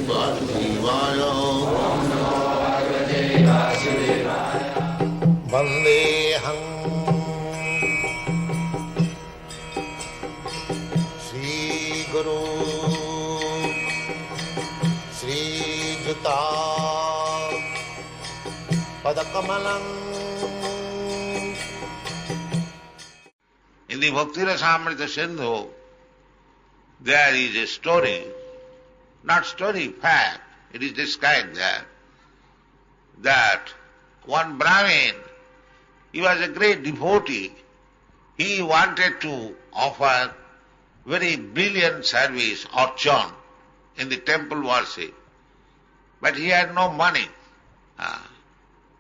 Vasudevaya. Vandeham Sri Guru Sri Juta Padakamalam. In the Bhakti Rasamrita Sindhu, there is a story, not story, fact, it is described there, that one Brahmin, he was a great devotee, he wanted to offer very brilliant service, archan, in the temple worship, but he had no money.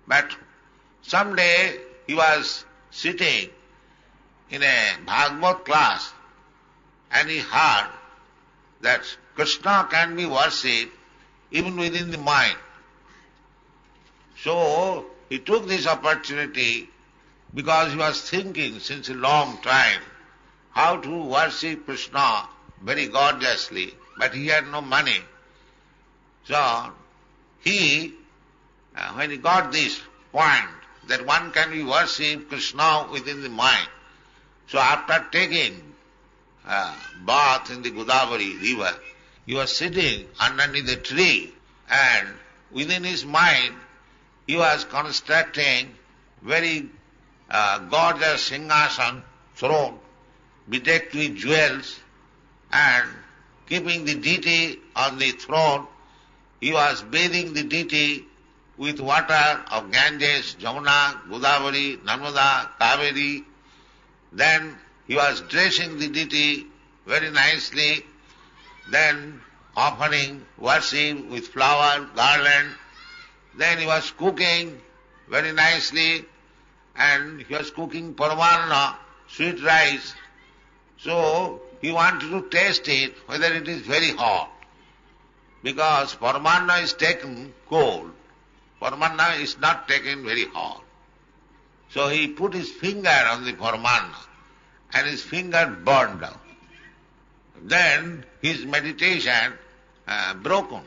But someday he was sitting in a Bhagavad class and he heard that Krishna can be worshipped even within the mind. So he took this opportunity because he was thinking since a long time how to worship Krishna very gorgeously, but he had no money. So he, when he got this point that one can be worshipped Krishna within the mind, so after taking bath in the Godavari river, he was sitting underneath a tree and within his mind he was constructing very gorgeous singhasan, throne, bedecked with jewels, and keeping the deity on the throne, he was bathing the deity with water of Ganges, Jamuna, Godavari, Narmada, Kaveri. Then he was dressing the deity very nicely, then offering worship with flower, garland. Then he was cooking very nicely, and he was cooking parmarna, sweet rice. So he wanted to taste it, whether it is very hot. Because parmarna is taken cold. Parmarna is not taken very hot. So he put his finger on the parmarna and his finger burned down. Then his meditation broken.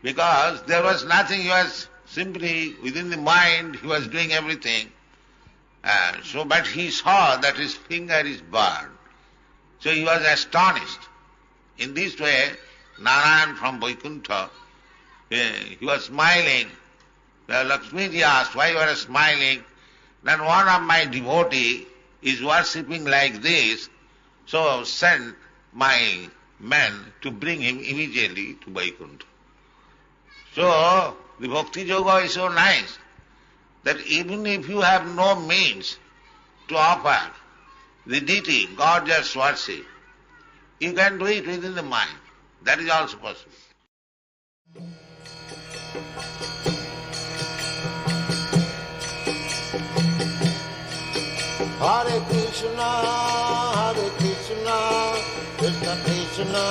Because there was nothing, he was simply within the mind, he was doing everything. But he saw that his finger is burned. So he was astonished. In this way, Narayan from Vaikuntha, he was smiling. Lakshmiji asked, why you are smiling? Then one of my devotees is worshipping like this, so send my men to bring him immediately to Vaikuntha. So the Bhakti Yoga is so nice that even if you have no means to offer the deity, gorgeous worship, you can do it within the mind. That is also possible. Hare Krishna, Krishna Krishna,